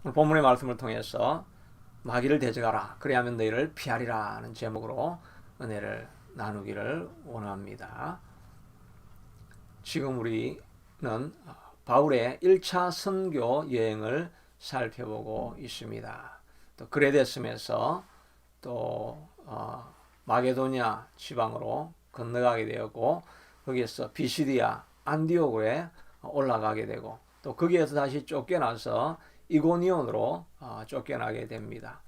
오늘 본문의 말씀을 통해서 마귀를 대적하라 그리하면 너희를 피하리라 하는 제목으로 은혜를 나누기를 원합니다. 지금 우리는 바울의 1차 선교 여행을 살펴보고 있습니다. 또 그레데스에서 또 마게도냐 지방으로 건너가게 되었고, 거기에서 비시디아 안디옥에 올라가게 되고, 또 거기에서 다시 쫓겨나서 이고니온으로 쫓겨나게 됩니다.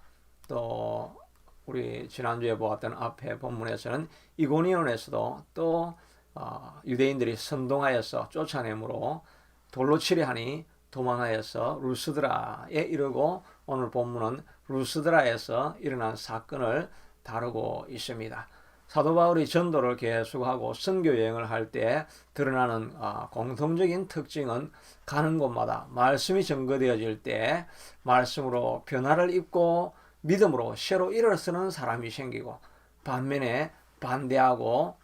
또 우리 지난주에 보았던 앞에 본문에서는 이고니온에서도 또 유대인들이 선동하여서 쫓아내므로 돌로 치려하니 도망하여서 루스드라에 이르고, 오늘 본문은 루스드라에서 일어난 사건을 다루고 있습니다. 사도 바울이 전도를 계속하고 선교 여행을 할 때 드러나는 공통적인 특징은 가는 곳마다 말씀이 증거되어질 때 말씀으로 변화를 입고 믿음으로 새로 일어서는 사람이 생기고, 반면에 반대하고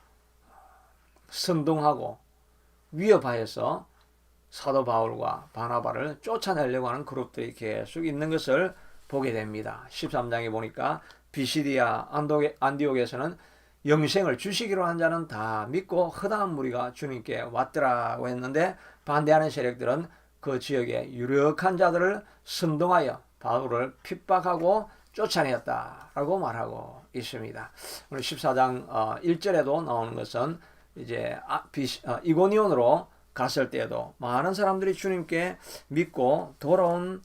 선동하고 위협하여서 사도 바울과 바나바를 쫓아내려고 하는 그룹들이 계속 있는 것을 보게 됩니다. 13장에 보니까 비시디아 안디옥에서는 영생을 주시기로 한 자는 다 믿고 허다한 무리가 주님께 왔더라고 했는데, 반대하는 세력들은 그 지역의 유력한 자들을 선동하여 바울을 핍박하고 쫓아내었다라고 말하고 있습니다. 오늘 14장 1절에도 나오는 것은 이제 이고니온으로 갔을 때에도 많은 사람들이 주님께 믿고 돌아온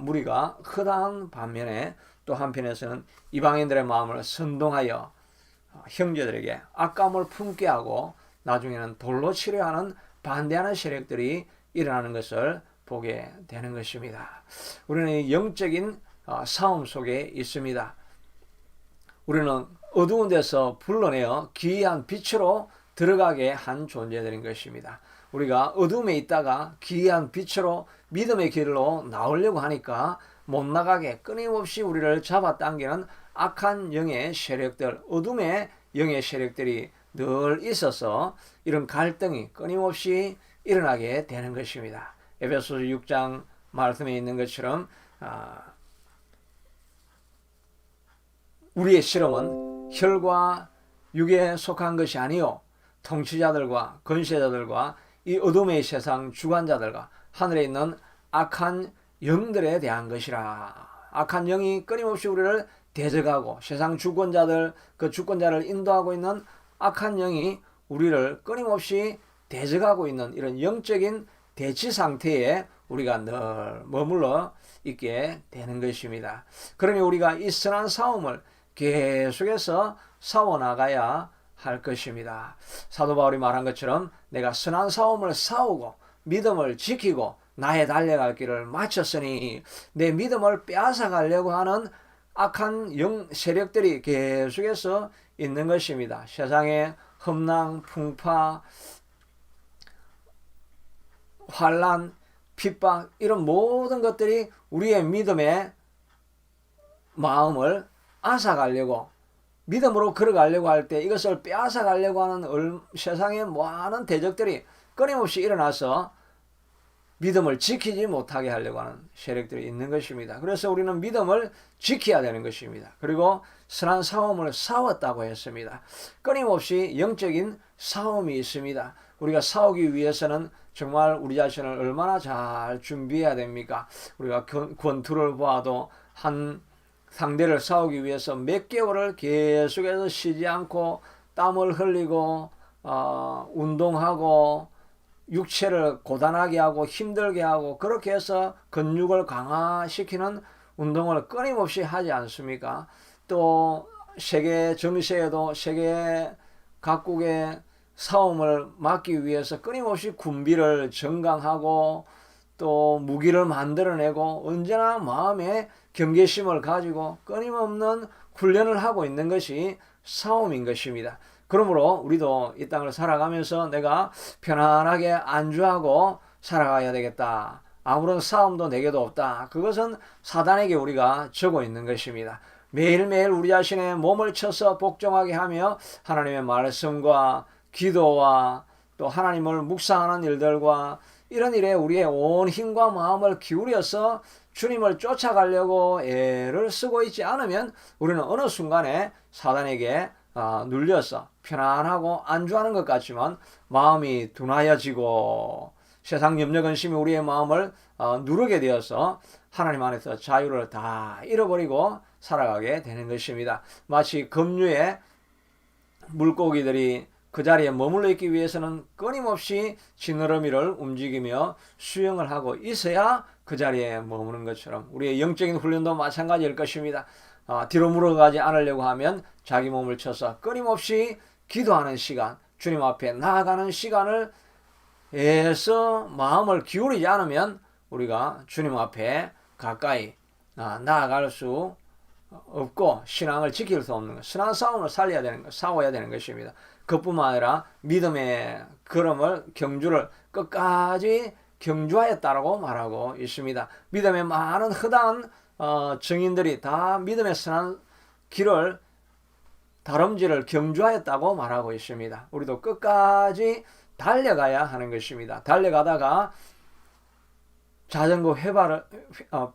무리가 허다한 반면에, 또 한편에서는 이방인들의 마음을 선동하여 형제들에게 악감을 품게 하고 나중에는 돌로 치려하는 반대하는 세력들이 일어나는 것을 보게 되는 것입니다. 우리는 영적인 싸움 속에 있습니다. 우리는 어두운 데서 불러내어 기이한 빛으로 들어가게 한 존재들인 것입니다. 우리가 어둠에 있다가 기이한 빛으로 믿음의 길로 나오려고 하니까 못 나가게 끊임없이 우리를 잡아당기는 악한 영의 세력들, 어둠의 영의 세력들이 늘 있어서 이런 갈등이 끊임없이 일어나게 되는 것입니다. 에베소서 6장 말씀에 있는 것처럼 우리의 실험은 혈과 육에 속한 것이 아니요 통치자들과 권세자들과 이 어둠의 세상 주관자들과 하늘에 있는 악한 영들에 대한 것이라. 악한 영이 끊임없이 우리를 대적하고 세상 주권자들, 그 주권자를 인도하고 있는 악한 영이 우리를 끊임없이 대적하고 있는 이런 영적인 대치 상태에 우리가 늘 머물러 있게 되는 것입니다. 그러니 우리가 이 선한 싸움을 계속해서 싸워나가야 할 것입니다. 사도 바울이 말한 것처럼 내가 선한 싸움을 싸우고 믿음을 지키고 나의 달려갈 길을 마쳤으니, 내 믿음을 빼앗아가려고 하는 악한 영 세력들이 계속해서 있는 것입니다. 세상에 험난, 풍파, 환난, 핍박, 이런 모든 것들이 우리의 믿음의 마음을 앗아가려고, 믿음으로 걸어가려고 할 때 이것을 빼앗아가려고 하는 세상의 많은 대적들이 끊임없이 일어나서 믿음을 지키지 못하게 하려고 하는 세력들이 있는 것입니다. 그래서 우리는 믿음을 지켜야 되는 것입니다. 그리고 선한 싸움을 싸웠다고 했습니다. 끊임없이 영적인 싸움이 있습니다. 우리가 싸우기 위해서는 정말 우리 자신을 얼마나 잘 준비해야 됩니까? 우리가 권투를 보아도 한 상대를 싸우기 위해서 몇 개월을 계속해서 쉬지 않고 땀을 흘리고 운동하고 육체를 고단하게 하고 힘들게 하고 그렇게 해서 근육을 강화시키는 운동을 끊임없이 하지 않습니까? 또 세계 정세에도 세계 각국의 싸움을 막기 위해서 끊임없이 군비를 증강하고 또 무기를 만들어내고 언제나 마음에 경계심을 가지고 끊임없는 훈련을 하고 있는 것이 싸움인 것입니다. 그러므로 우리도 이 땅을 살아가면서 내가 편안하게 안주하고 살아가야 되겠다, 아무런 싸움도 내게도 없다, 그것은 사단에게 우리가 적어 있는 것입니다. 매일매일 우리 자신의 몸을 쳐서 복종하게 하며 하나님의 말씀과 기도와 또 하나님을 묵상하는 일들과 이런 일에 우리의 온 힘과 마음을 기울여서 주님을 쫓아가려고 애를 쓰고 있지 않으면 우리는 어느 순간에 사단에게 눌려서 편안하고 안주하는 것 같지만 마음이 둔하여지고 세상 염려 근심이 우리의 마음을 누르게 되어서 하나님 안에서 자유를 다 잃어버리고 살아가게 되는 것입니다. 마치 급류에 물고기들이 그 자리에 머물러 있기 위해서는 끊임없이 지느러미를 움직이며 수영을 하고 있어야 그 자리에 머무는 것처럼 우리의 영적인 훈련도 마찬가지일 것입니다. 뒤로 물러가지 않으려고 하면 자기 몸을 쳐서 끊임없이 기도하는 시간, 주님 앞에 나아가는 시간을 애써 마음을 기울이지 않으면 우리가 주님 앞에 가까이 나아갈 수 없고 신앙을 지킬 수 없는 것, 신앙 싸움을 싸워야 되는 것입니다. 그뿐만 아니라 믿음의 걸음을 경주를 끝까지 경주하였다라고 말하고 있습니다. 믿음의 많은 허다한 증인들이 다 믿음의 선한 길을 다름질을 경주하였다고 말하고 있습니다. 우리도 끝까지 달려가야 하는 것입니다. 달려가다가 자전거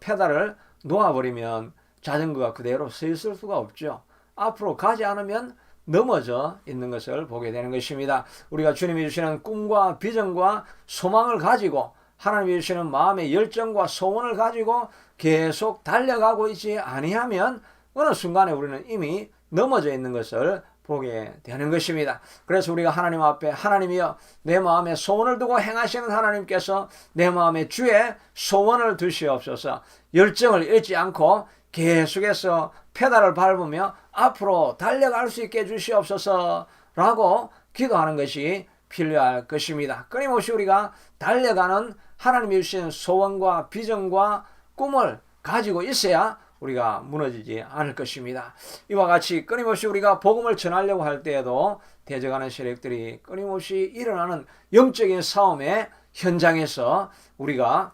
페달을 놓아버리면 자전거가 그대로 서 있을 수가 없죠. 앞으로 가지 않으면 넘어져 있는 것을 보게 되는 것입니다. 우리가 주님이 주시는 꿈과 비전과 소망을 가지고 하나님이 주시는 마음의 열정과 소원을 가지고 계속 달려가고 있지 아니하면 어느 순간에 우리는 이미 넘어져 있는 것을 보게 되는 것입니다. 그래서 우리가 하나님 앞에 하나님이여 내 마음에 소원을 두고 행하시는 하나님께서 내 마음에 주의 소원을 두시옵소서. 열정을 잃지 않고 계속해서 페달을 밟으며 앞으로 달려갈 수 있게 해주시옵소서 라고 기도하는 것이 필요할 것입니다. 끊임없이 우리가 달려가는 하나님이 주신 소원과 비전과 꿈을 가지고 있어야 우리가 무너지지 않을 것입니다. 이와 같이 끊임없이 우리가 복음을 전하려고 할 때에도 대적하는 세력들이 끊임없이 일어나는 영적인 싸움의 현장에서 우리가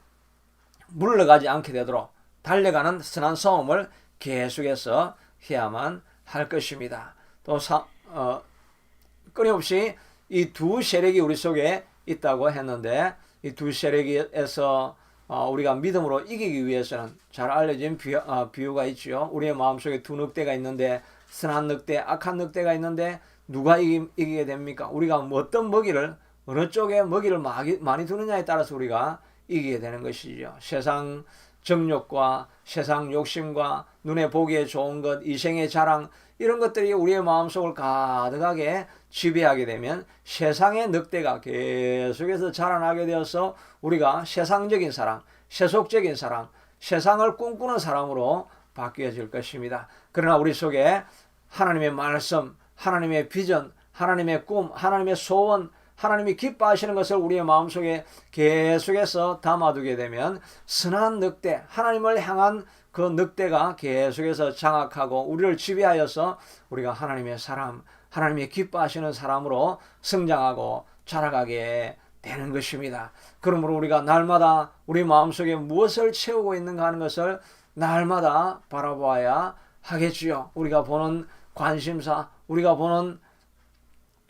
물러가지 않게 되도록 달려가는 선한 싸움을 계속해서 해야만 할 것입니다. 또 끊임없이 이 두 세력이 우리 속에 있다고 했는데 이 두 세력에서 우리가 믿음으로 이기기 위해서는 잘 알려진 비유가 있죠. 우리의 마음속에 두 늑대가 있는데 선한 늑대, 악한 늑대가 있는데 누가 이기게 됩니까? 우리가 어떤 먹이를 어느 쪽에 먹이를 많이 두느냐에 따라서 우리가 이기게 되는 것이죠. 세상 정욕과 세상 욕심과 눈에 보기에 좋은 것, 이생의 자랑 이런 것들이 우리의 마음속을 가득하게 지배하게 되면 세상의 늑대가 계속해서 자라나게 되어서 우리가 세상적인 사람, 세속적인 사람, 세상을 꿈꾸는 사람으로 바뀌어질 것입니다. 그러나 우리 속에 하나님의 말씀, 하나님의 비전, 하나님의 꿈, 하나님의 소원, 하나님이 기뻐하시는 것을 우리의 마음속에 계속해서 담아두게 되면 선한 늑대, 하나님을 향한 그 늑대가 계속해서 장악하고 우리를 지배하여서 우리가 하나님의 사람, 하나님이 기뻐하시는 사람으로 성장하고 자라가게 되는 것입니다. 그러므로 우리가 날마다 우리 마음속에 무엇을 채우고 있는가 하는 것을 날마다 바라보아야 하겠지요. 우리가 보는 관심사, 우리가 보는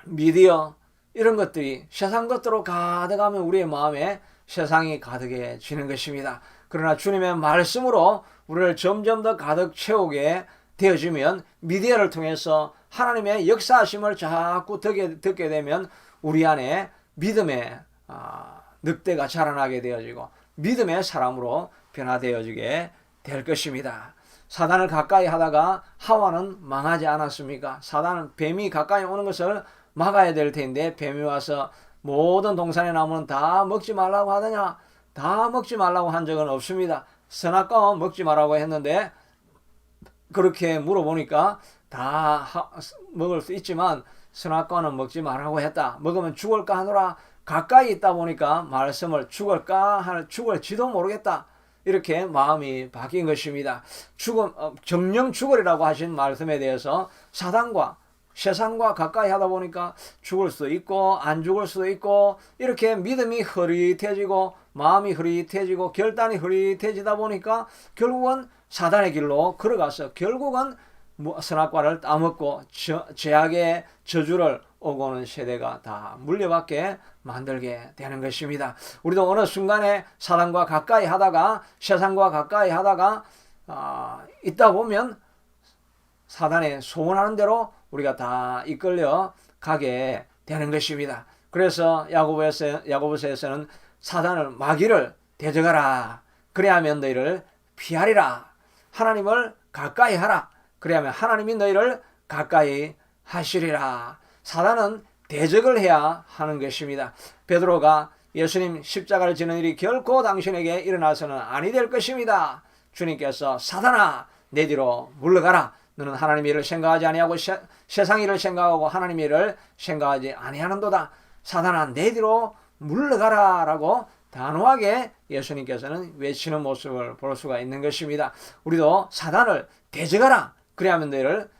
미디어 이런 것들이 세상 것들로 가득하면 우리의 마음에 세상이 가득해지는 것입니다. 그러나 주님의 말씀으로 우리를 점점 더 가득 채우게 되어지면 미디어를 통해서 하나님의 역사하심을 자꾸 듣게 되면 우리 안에 믿음의 늑대가 자라나게 되어지고 믿음의 사람으로 변화되어지게 될 것입니다. 사단을 가까이 하다가 하와는 망하지 않았습니까? 사단은 뱀이 가까이 오는 것을 막아야 될 텐데 뱀이 와서 모든 동산의 나무는 다 먹지 말라고 하더냐? 다 먹지 말라고 한 적은 없습니다. 선악과 먹지 말라고 했는데 그렇게 물어보니까 다 먹을 수 있지만 선악과는 먹지 말라고 했다. 먹으면 죽을까 하노라. 가까이 있다 보니까 말씀을 죽을지도 모르겠다. 이렇게 마음이 바뀐 것입니다. 정령 죽으리라고 하신 말씀에 대해서 사단과 세상과 가까이 하다 보니까 죽을 수도 있고 안 죽을 수도 있고 이렇게 믿음이 흐릿해지고 마음이 흐릿해지고 결단이 흐릿해지다 보니까 결국은 사단의 길로 걸어가서 결국은 선악과를 따먹고 죄악의 저주를 오고 오는 세대가 다 물려받게 만들게 되는 것입니다. 우리도 어느 순간에 사단과 가까이 하다가 세상과 가까이 하다가 있다 보면 사단의 소원하는 대로 우리가 다 이끌려 가게 되는 것입니다. 그래서 야고보서에서는 사단을 마귀를 대적하라. 그래야면 너희를 피하리라. 하나님을 가까이 하라. 그래야면 하나님이 너희를 가까이 하시리라. 사단은 대적을 해야 하는 것입니다. 베드로가 예수님 십자가를 지는 일이 결코 당신에게 일어나서는 아니 될 것입니다. 주님께서 사단아 내 뒤로 물러가라. 너는 하나님의 일을 생각하지 아니하고 세상 일을 생각하고 하나님의 일을 생각하지 아니하는도다. 사단아 내 뒤로 물러가라 라고 단호하게 예수님께서는 외치는 모습을 볼 수가 있는 것입니다. 우리도 사단을 대적하라. 그래야면 너희를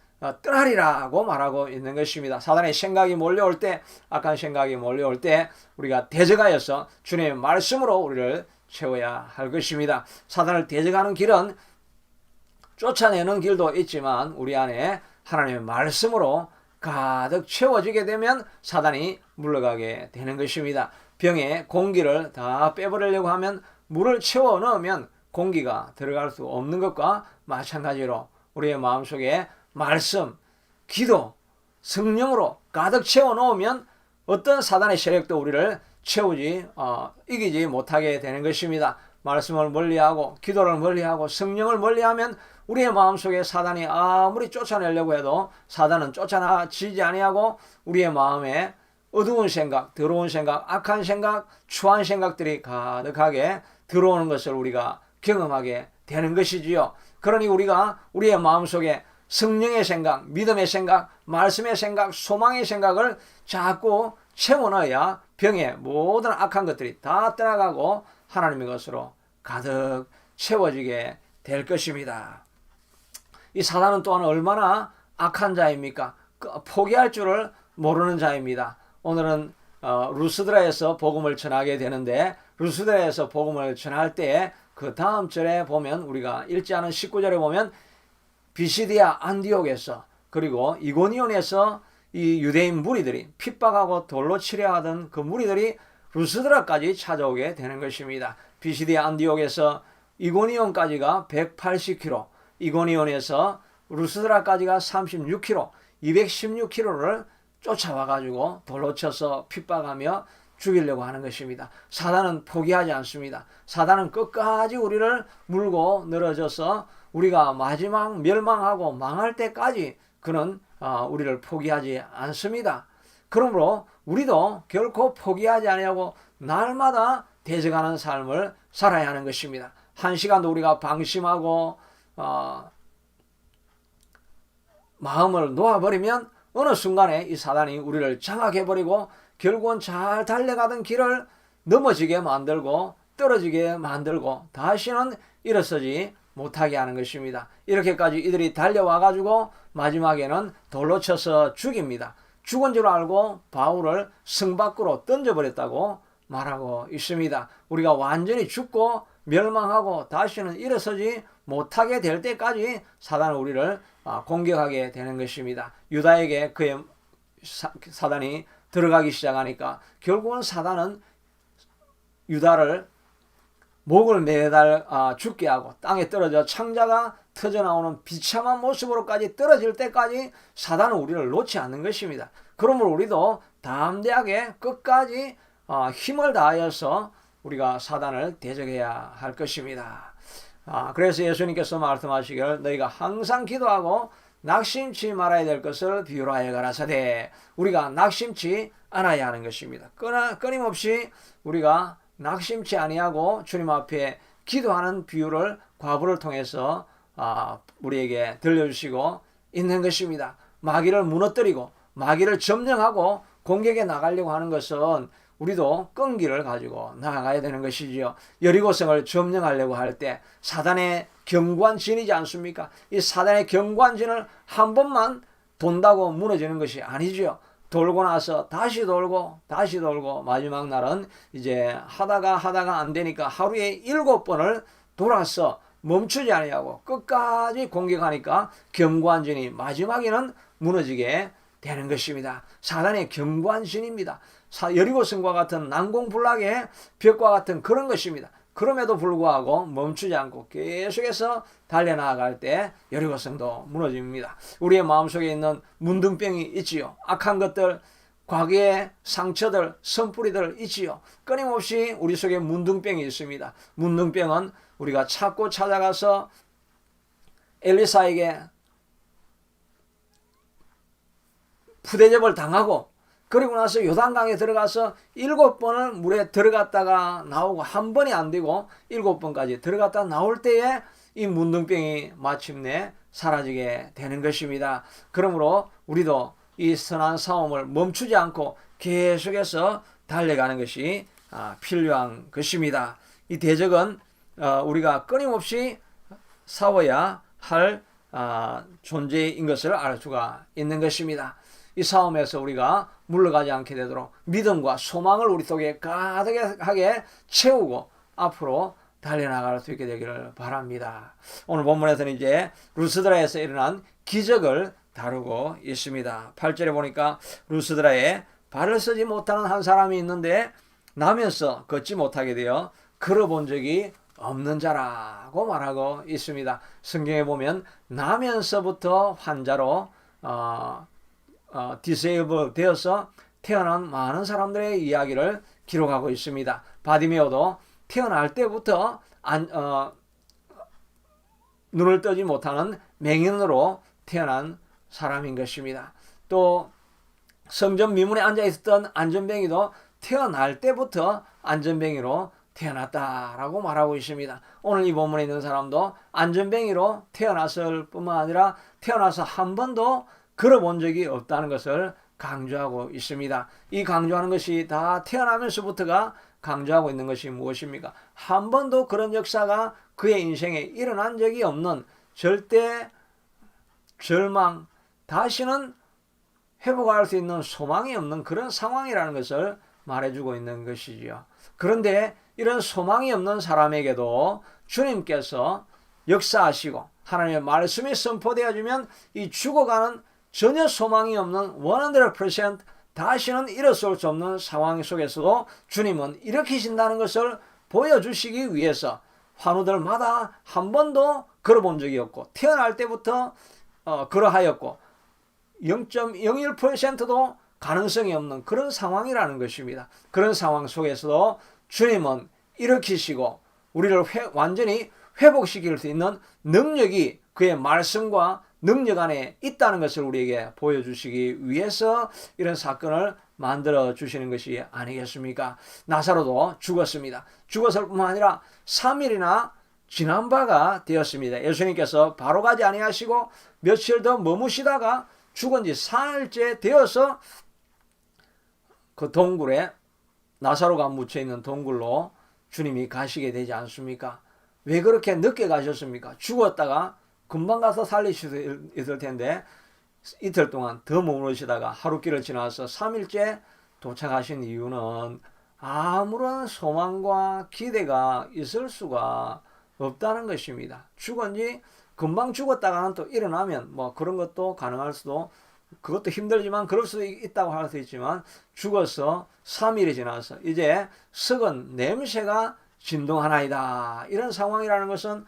떠나리라고 말하고 있는 것입니다. 사단의 생각이 몰려올 때, 악한 생각이 몰려올 때 우리가 대적하여서 주님의 말씀으로 우리를 채워야 할 것입니다. 사단을 대적하는 길은 쫓아내는 길도 있지만 우리 안에 하나님의 말씀으로 가득 채워지게 되면 사단이 물러가게 되는 것입니다. 병에 공기를 다 빼버리려고 하면 물을 채워 넣으면 공기가 들어갈 수 없는 것과 마찬가지로 우리의 마음속에 말씀, 기도, 성령으로 가득 채워 놓으면 어떤 사단의 세력도 우리를 이기지 못하게 되는 것입니다. 말씀을 멀리하고 기도를 멀리하고 성령을 멀리하면 우리의 마음속에 사단이 아무리 쫓아내려고 해도 사단은 쫓아나지지 아니하고 우리의 마음에 어두운 생각, 더러운 생각, 악한 생각, 추한 생각들이 가득하게 들어오는 것을 우리가 경험하게 되는 것이지요. 그러니 우리가 우리의 마음속에 성령의 생각, 믿음의 생각, 말씀의 생각, 소망의 생각을 자꾸 채워넣어야 병의 모든 악한 것들이 다 떠나가고 하나님의 것으로 가득 채워지게 될 것입니다. 이 사단은 또한 얼마나 악한 자입니까? 포기할 줄을 모르는 자입니다. 오늘은 루스드라에서 복음을 전하게 되는데 루스드라에서 복음을 전할 때 그 다음 절에 보면 우리가 읽지 않은 19절에 보면 비시디아 안디옥에서 그리고 이고니온에서 이 유대인 무리들이 핍박하고 돌로 치려 하던 그 무리들이 루스드라까지 찾아오게 되는 것입니다. 비시디아 안디옥에서 이고니온까지가 180km, 이고니온에서 루스드라까지가 36km, 216km를 쫓아와가지고 돌로 쳐서 핍박하며 죽이려고 하는 것입니다. 사단은 포기하지 않습니다. 사단은 끝까지 우리를 물고 늘어져서 우리가 마지막 멸망하고 망할 때까지 그는 우리를 포기하지 않습니다. 그러므로 우리도 결코 포기하지 아니하고 날마다 대적하는 삶을 살아야 하는 것입니다. 한 시간도 우리가 방심하고 마음을 놓아버리면 어느 순간에 이 사단이 우리를 장악해버리고 결국은 잘 달려가던 길을 넘어지게 만들고 떨어지게 만들고 다시는 일어서지 못하게 하는 것입니다. 이렇게까지 이들이 달려와가지고 마지막에는 돌로 쳐서 죽입니다. 죽은 줄 알고 바울을 성 밖으로 던져버렸다고 말하고 있습니다. 우리가 완전히 죽고 멸망하고 다시는 일어서지 못하게 될 때까지 사단은 우리를 공격하게 되는 것입니다. 유다에게 그의 사단이 들어가기 시작하니까 결국은 사단은 유다를 목을 매달 죽게 하고 땅에 떨어져 창자가 터져나오는 비참한 모습으로까지 떨어질 때까지 사단은 우리를 놓지 않는 것입니다. 그러므로 우리도 담대하게 끝까지 힘을 다하여서 우리가 사단을 대적해야 할 것입니다. 그래서 예수님께서 말씀하시길 너희가 항상 기도하고 낙심치 말아야 될 것을 비유로 하여 가라사대 우리가 낙심치 않아야 하는 것입니다. 끊임없이 우리가 낙심치 아니하고 주님 앞에 기도하는 비유를 과부를 통해서 우리에게 들려주시고 있는 것입니다. 마귀를 무너뜨리고 마귀를 점령하고 공격에 나가려고 하는 것은 우리도 끈기를 가지고 나아가야 되는 것이지요. 여리고성을 점령하려고 할 때 사단의 견고한 진이지 않습니까? 이 사단의 견고한 진을 한 번만 돈다고 무너지는 것이 아니지요. 돌고 나서 다시 돌고 다시 돌고 마지막 날은 이제 하다가 안 되니까 하루에 7번을 돌아서 멈추지 아니하고 끝까지 공격하니까 견고한 진이 마지막에는 무너지게 되는 것입니다. 사단의 견고한 신입니다. 여리고성과 같은 난공불락의 벽과 같은 그런 것입니다. 그럼에도 불구하고 멈추지 않고 계속해서 달려나갈 때 여리고성도 무너집니다. 우리의 마음속에 있는 문둥병이 있지요. 악한 것들, 과거의 상처들, 선뿌리들 있지요. 끊임없이 우리 속에 문둥병이 있습니다. 문둥병은 우리가 찾고 찾아가서 엘리사에게 푸대접을 당하고 그리고 나서 요단강에 들어가서 7번을 물에 들어갔다가 나오고 한 번이 안 되고 7번까지 들어갔다 나올 때에 이 문둥병이 마침내 사라지게 되는 것입니다. 그러므로 우리도 이 선한 싸움을 멈추지 않고 계속해서 달려가는 것이 필요한 것입니다. 이 대적은 우리가 끊임없이 싸워야 할 존재인 것을 알 수가 있는 것입니다. 이 싸움에서 우리가 물러가지 않게 되도록 믿음과 소망을 우리 속에 가득하게 채우고 앞으로 달려나갈 수 있게 되기를 바랍니다. 오늘 본문에서는 이제 루스드라에서 일어난 기적을 다루고 있습니다. 8절에 보니까 루스드라에 발을 쓰지 못하는 한 사람이 있는데 나면서 걷지 못하게 되어 걸어본 적이 없는 자라고 말하고 있습니다. 성경에 보면 나면서부터 환자로 디세이블 되어서 태어난 많은 사람들의 이야기를 기록하고 있습니다. 바디메오도 태어날 때부터 눈을 뜨지 못하는 맹인으로 태어난 사람인 것입니다. 또 성전 미문에 앉아 있었던 안전뱅이도 태어날 때부터 안전뱅이로 태어났다라고 말하고 있습니다. 오늘 이 본문에 있는 사람도 안전뱅이로 태어났을 뿐만 아니라 태어나서 한 번도 걸어본 적이 없다는 것을 강조하고 있습니다. 이 강조하는 것이 다 태어나면서부터가 강조하고 있는 것이 무엇입니까? 한 번도 그런 역사가 그의 인생에 일어난 적이 없는 절대 절망, 다시는 회복할 수 있는 소망이 없는 그런 상황이라는 것을 말해주고 있는 것이지요. 그런데 이런 소망이 없는 사람에게도 주님께서 역사하시고 하나님의 말씀이 선포되어지면 이 죽어가는 전혀 소망이 없는 100% 다시는 일어설 수 없는 상황 속에서도 주님은 일으키신다는 것을 보여주시기 위해서 환우들마다 한 번도 걸어본 적이 없고 태어날 때부터 그러하였고 0.01%도 가능성이 없는 그런 상황이라는 것입니다. 그런 상황 속에서도 주님은 일으키시고 우리를 완전히 회복시킬 수 있는 능력이 그의 말씀과 능력 안에 있다는 것을 우리에게 보여주시기 위해서 이런 사건을 만들어 주시는 것이 아니겠습니까? 나사로도 죽었습니다. 죽었을 뿐만 아니라 3일이나 지난 바가 되었습니다. 예수님께서 바로 가지 아니하시고 며칠 더 머무시다가 죽은 지 4일째 되어서 그 동굴에 나사로가 묻혀있는 동굴로 주님이 가시게 되지 않습니까? 왜 그렇게 늦게 가셨습니까? 죽었다가 금방 가서 살릴 수 있을 텐데 이틀 동안 더 머무르시다가 하루길을 지나서 3일째 도착하신 이유는 아무런 소망과 기대가 있을 수가 없다는 것입니다. 죽은 지 금방 죽었다가는 또 일어나면 뭐 그런 것도 가능할 수도 그것도 힘들지만 그럴 수도 있다고 할 수 있지만 죽어서 3일이 지나서 이제 썩은 냄새가 진동하나이다. 이런 상황이라는 것은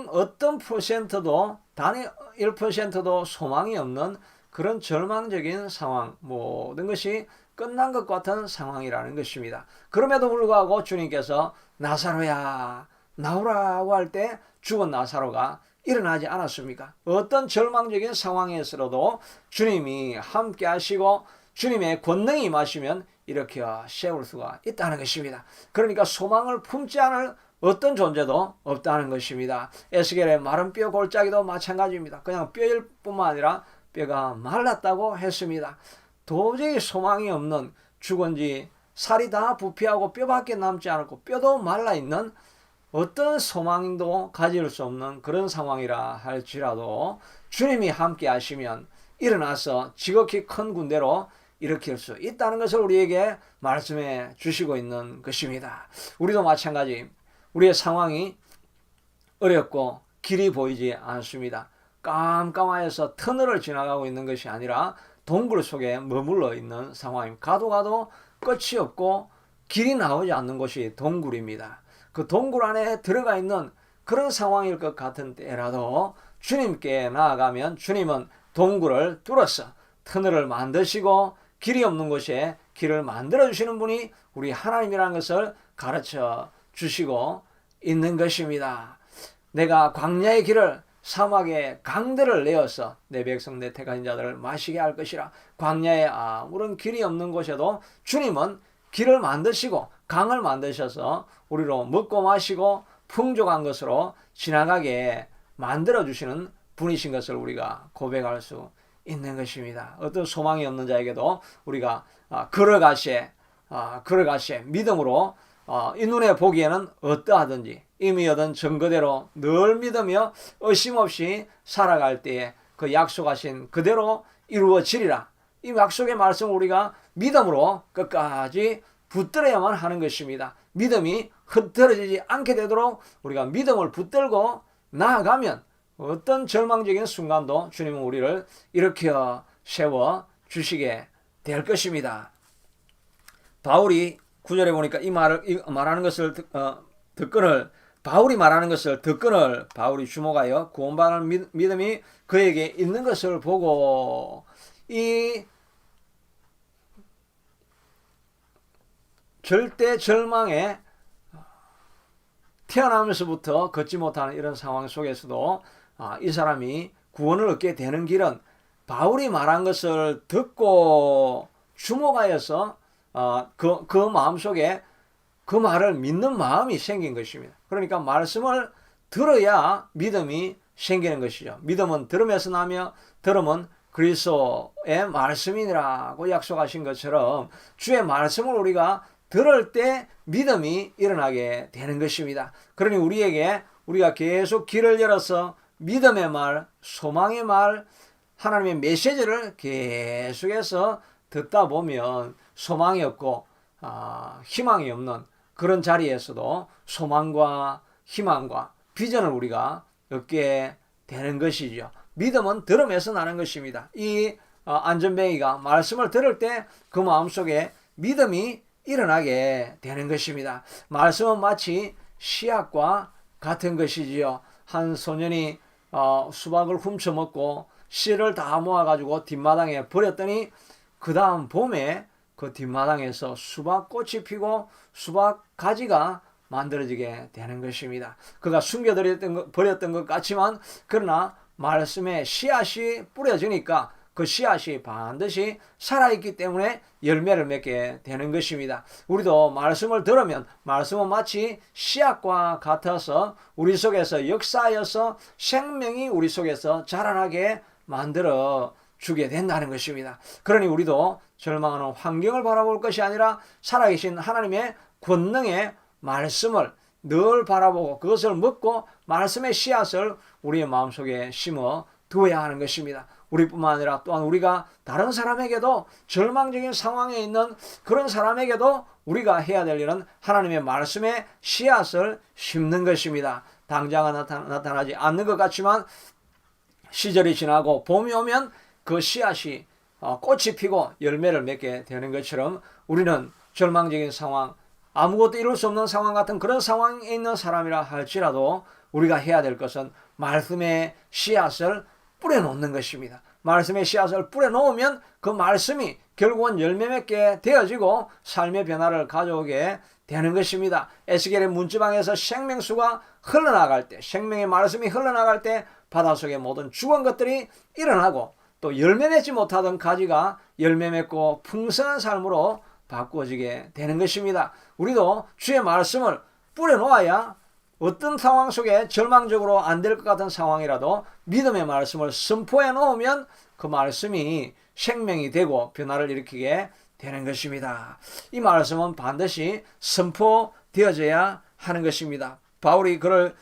어떤 퍼센트도 단 1%도 소망이 없는 그런 절망적인 상황, 모든 것이 끝난 것 같은 상황이라는 것입니다. 그럼에도 불구하고 주님께서 나사로야 나오라고 할 때 죽은 나사로가 일어나지 않았습니까? 어떤 절망적인 상황에서도 주님이 함께 하시고 주님의 권능이 임하시면 이렇게 세울 수가 있다는 것입니다. 그러니까 소망을 품지 않을 어떤 존재도 없다는 것입니다. 에스겔의 마른 뼈 골짜기도 마찬가지입니다. 그냥 뼈일 뿐만 아니라 뼈가 말랐다고 했습니다. 도저히 소망이 없는 죽은 지 살이 다 부패하고 뼈밖에 남지 않았고 뼈도 말라있는 어떤 소망도 가질 수 없는 그런 상황이라 할지라도 주님이 함께 하시면 일어나서 지극히 큰 군대로 일으킬 수 있다는 것을 우리에게 말씀해 주시고 있는 것입니다. 우리도 마찬가지 우리의 상황이 어렵고 길이 보이지 않습니다. 깜깜하여서 터널을 지나가고 있는 것이 아니라 동굴 속에 머물러 있는 상황입니다. 가도 끝이 없고 길이 나오지 않는 곳이 동굴입니다. 그 동굴 안에 들어가 있는 그런 상황일 것 같은 때라도 주님께 나아가면 주님은 동굴을 뚫어서 터널을 만드시고 길이 없는 곳에 길을 만들어 주시는 분이 우리 하나님이라는 것을 가르쳐 주시고 있는 것입니다. 내가 광야의 길을 사막의 강들을 내어서 내 백성 내 택하신 자들을 마시게 할 것이라. 광야에 아무런 길이 없는 곳에도 주님은 길을 만드시고 강을 만드셔서 우리로 먹고 마시고 풍족한 것으로 지나가게 만들어 주시는 분이신 것을 우리가 고백할 수 있는 것입니다. 어떤 소망이 없는 자에게도 우리가 걸어가시에 믿음으로 이 눈에 보기에는 어떠하든지 이미 얻은 증거대로 늘 믿으며 의심 없이 살아갈 때에 그 약속하신 그대로 이루어지리라. 이 약속의 말씀을 우리가 믿음으로 끝까지 붙들어야만 하는 것입니다. 믿음이 흐트러지지 않게 되도록 우리가 믿음을 붙들고 나아가면 어떤 절망적인 순간도 주님은 우리를 일으켜 세워 주시게 될 것입니다. 바울이 9절에 보니까 이 말하는 것을 바울이 말하는 것을 듣거늘 바울이 주목하여 구원받을 믿음이 그에게 있는 것을 보고 이 절대 절망에 태어나면서부터 걷지 못하는 이런 상황 속에서도 이 사람이 구원을 얻게 되는 길은 바울이 말한 것을 듣고 주목하여서 그 마음속에 그 말을 믿는 마음이 생긴 것입니다. 그러니까 말씀을 들어야 믿음이 생기는 것이죠. 믿음은 들음에서 나며 들음은 그리스도의 말씀이라고 약속하신 것처럼 주의 말씀을 우리가 들을 때 믿음이 일어나게 되는 것입니다. 그러니 우리가 계속 길을 열어서 믿음의 말, 소망의 말, 하나님의 메시지를 계속해서 듣다 보면 소망이 없고 희망이 없는 그런 자리에서도 소망과 희망과 비전을 우리가 얻게 되는 것이죠. 믿음은 들음에서 나는 것입니다. 이 안전뱅이가 말씀을 들을 때 그 마음속에 믿음이 일어나게 되는 것입니다. 말씀은 마치 씨앗과 같은 것이지요. 한 소년이 수박을 훔쳐먹고 씨를 다 모아가지고 뒷마당에 버렸더니 그 다음 봄에 그 뒷마당에서 수박꽃이 피고 수박 가지가 만들어지게 되는 것입니다. 그가 버렸던 것 같지만 그러나 말씀에 씨앗이 뿌려지니까 그 씨앗이 반드시 살아있기 때문에 열매를 맺게 되는 것입니다. 우리도 말씀을 들으면 말씀은 마치 씨앗과 같아서 우리 속에서 역사하여서 생명이 우리 속에서 자라나게 만들어 주게 된다는 것입니다. 그러니 우리도 절망하는 환경을 바라볼 것이 아니라 살아계신 하나님의 권능의 말씀을 늘 바라보고 그것을 먹고 말씀의 씨앗을 우리의 마음속에 심어 두어야 하는 것입니다. 우리뿐만 아니라 또한 우리가 다른 사람에게도 절망적인 상황에 있는 그런 사람에게도 우리가 해야 될 일은 하나님의 말씀의 씨앗을 심는 것입니다. 당장은 나타나지 않는 것 같지만 시절이 지나고 봄이 오면 그 씨앗이 꽃이 피고 열매를 맺게 되는 것처럼 우리는 절망적인 상황, 아무것도 이룰 수 없는 상황 같은 그런 상황에 있는 사람이라 할지라도 우리가 해야 될 것은 말씀의 씨앗을 뿌려놓는 것입니다. 말씀의 씨앗을 뿌려놓으면 그 말씀이 결국은 열매 맺게 되어지고 삶의 변화를 가져오게 되는 것입니다. 에스겔의 문지방에서 생명수가 흘러나갈 때, 생명의 말씀이 흘러나갈 때 바닷속의 모든 죽은 것들이 일어나고 또 열매 맺지 못하던 가지가 열매 맺고 풍성한 삶으로 바꾸어지게 되는 것입니다. 우리도 주의 말씀을 뿌려놓아야 어떤 상황 속에 절망적으로 안 될 것 같은 상황이라도 믿음의 말씀을 선포해 놓으면 그 말씀이 생명이 되고 변화를 일으키게 되는 것입니다. 이 말씀은 반드시 선포되어져야 하는 것입니다. 바울이 그를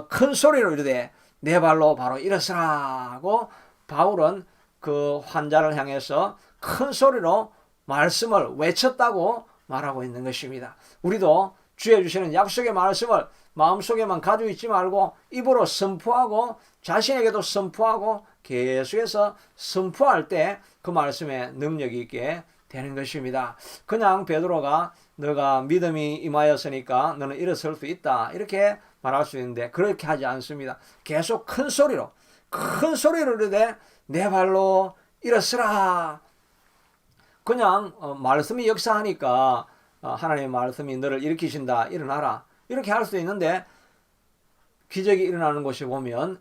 큰 소리로 이르되 내 발로 바로 일어서라고 바울은 그 환자를 향해서 큰 소리로 말씀을 외쳤다고 말하고 있는 것입니다. 우리도 주의 주시는 약속의 말씀을 마음속에만 가지고 있지 말고 입으로 선포하고 자신에게도 선포하고 계속해서 선포할 때 그 말씀에 능력이 있게 되는 것입니다. 그냥 베드로가 너가 믿음이 임하였으니까 너는 일어설 수 있다 이렇게 말할 수 있는데 그렇게 하지 않습니다. 계속 큰 소리로 이르되 내 발로 일어서라. 그냥 말씀이 역사하니까 하나님의 말씀이 너를 일으키신다 일어나라 이렇게 할 수 있는데 기적이 일어나는 곳에 보면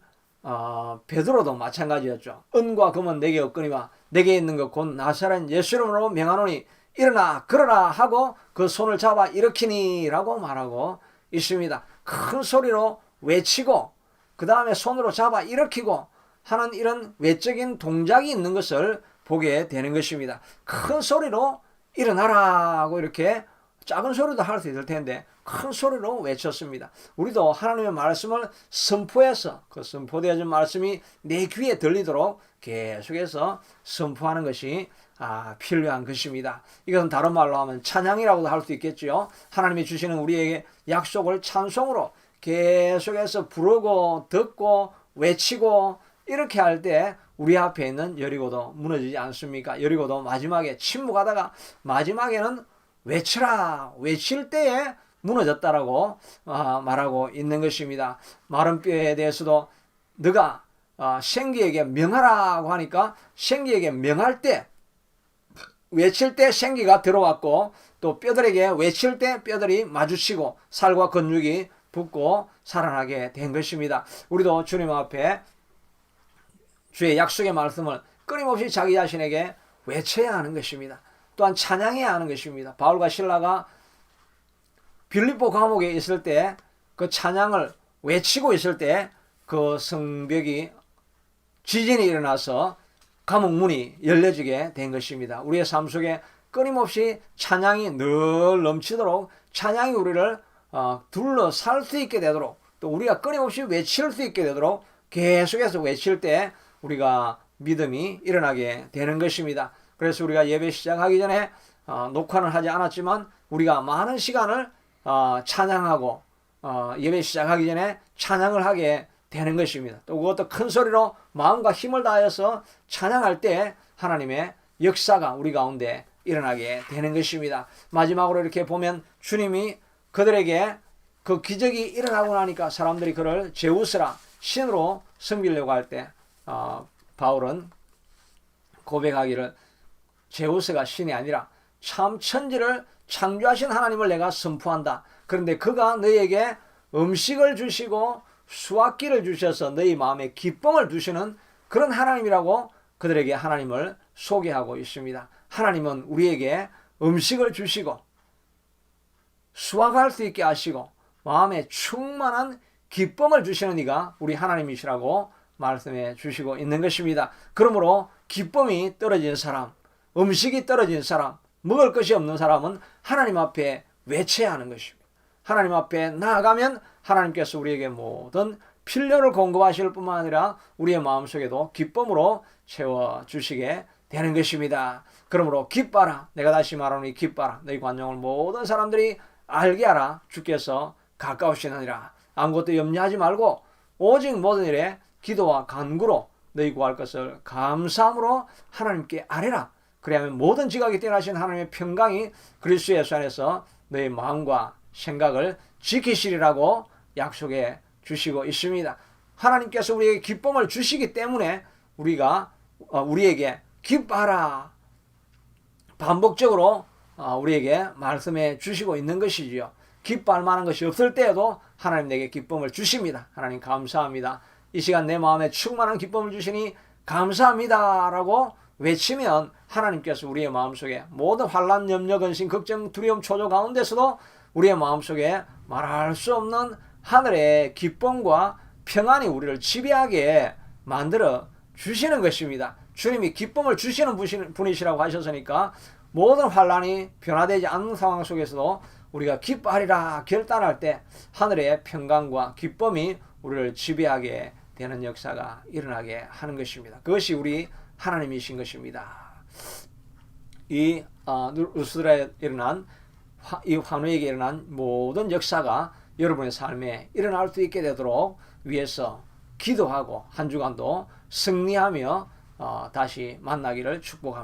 베드로도 마찬가지였죠. 은과 금은 내게 없거니와 내게 있는 것 곧 나사렛 예수 이름으로 명하노니 일어나 걸어라 하고 그 손을 잡아 일으키니 라고 말하고 있습니다. 큰 소리로 외치고 그 다음에 손으로 잡아 일으키고 하는 이런 외적인 동작이 있는 것을 보게 되는 것입니다. 큰 소리로 일어나라고 이렇게 작은 소리도 할 수 있을 텐데 큰 소리로 외쳤습니다. 우리도 하나님의 말씀을 선포해서 그 선포되어진 말씀이 내 귀에 들리도록 계속해서 선포하는 것이 필요한 것입니다. 이것은 다른 말로 하면 찬양이라고도 할 수 있겠죠. 하나님이 주시는 우리에게 약속을 찬송으로 계속해서 부르고 듣고 외치고 이렇게 할 때 우리 앞에 있는 여리고도 무너지지 않습니까? 여리고도 마지막에 침묵하다가 마지막에는 외치라 외칠 때에 무너졌다라고 말하고 있는 것입니다. 마른 뼈에 대해서도 너가 생기에게 명하라고 하니까 생기에게 명할 때 외칠 때 생기가 들어왔고 또 뼈들에게 외칠 때 뼈들이 마주치고 살과 근육이 붙고 살아나게 된 것입니다. 우리도 주님 앞에 주의 약속의 말씀을 끊임없이 자기 자신에게 외쳐야 하는 것입니다. 또한 찬양해야 하는 것입니다. 바울과 실라가 빌립보 감옥에 있을 때 그 찬양을 외치고 있을 때 그 성벽이 지진이 일어나서 감옥 문이 열려지게 된 것입니다. 우리의 삶 속에 끊임없이 찬양이 늘 넘치도록 찬양이 우리를 둘러살 수 있게 되도록 또 우리가 끊임없이 외칠 수 있게 되도록 계속해서 외칠 때 우리가 믿음이 일어나게 되는 것입니다. 그래서 우리가 예배 시작하기 전에 녹화는 하지 않았지만 우리가 많은 시간을 찬양하고 예배 시작하기 전에 찬양을 하게 되는 것입니다. 또 그것도 큰 소리로 마음과 힘을 다해서 찬양할 때 하나님의 역사가 우리 가운데 일어나게 되는 것입니다. 마지막으로 이렇게 보면 주님이 그들에게 그 기적이 일어나고 나니까 사람들이 그를 제우스라 신으로 섬기려고 할 때 바울은 고백하기를 제우스가 신이 아니라 참 천지를 창조하신 하나님을 내가 선포한다. 그런데 그가 너희에게 음식을 주시고 수확기를 주셔서 너희 마음에 기쁨을 주시는 그런 하나님이라고 그들에게 하나님을 소개하고 있습니다. 하나님은 우리에게 음식을 주시고 수확할 수 있게 하시고 마음에 충만한 기쁨을 주시는 이가 우리 하나님이시라고 말씀해 주시고 있는 것입니다. 그러므로 기쁨이 떨어진 사람, 음식이 떨어진 사람, 먹을 것이 없는 사람은 하나님 앞에 외쳐야 하는 것입니다. 하나님 앞에 나아가면 하나님께서 우리에게 모든 필요를 공급하실 뿐만 아니라 우리의 마음속에도 기쁨으로 채워주시게 되는 것입니다. 그러므로 기뻐라. 내가 다시 말하노니 기뻐라. 너희 관용을 모든 사람들이 알게 하라. 주께서 가까우시느니라. 아무것도 염려하지 말고 오직 모든 일에 기도와 간구로 너희 구할 것을 감사함으로 하나님께 아뢰라. 그래야면 모든 지각이 뛰어나신 하나님의 평강이 그리스도 예수 안에서 너희 마음과 생각을 지키시리라고 약속해 주시고 있습니다. 하나님께서 우리에게 기쁨을 주시기 때문에 우리에게 기뻐하라 반복적으로 우리에게 말씀해 주시고 있는 것이지요. 기뻐할 만한 것이 없을 때에도 하나님 내게 기쁨을 주십니다. 하나님 감사합니다. 이 시간 내 마음에 충만한 기쁨을 주시니 감사합니다 라고 외치면 하나님께서 우리의 마음속에 모든 환난, 염려, 근심, 걱정, 두려움, 초조 가운데서도 우리의 마음속에 말할 수 없는 하늘의 기쁨과 평안이 우리를 지배하게 만들어 주시는 것입니다. 주님이 기쁨을 주시는 분이시라고 하셨으니까 모든 환난이 변화되지 않는 상황 속에서도 우리가 기뻐하리라 결단할 때 하늘의 평강과 기쁨이 우리를 지배하게 되는 역사가 일어나게 하는 것입니다. 그것이 우리 하나님이신 것입니다. 이 루스드라에 일어난 이 환우에게 일어난 모든 역사가 여러분의 삶에 일어날 수 있게 되도록 위해서 기도하고 한 주간도 승리하며 다시 만나기를 축복합니다.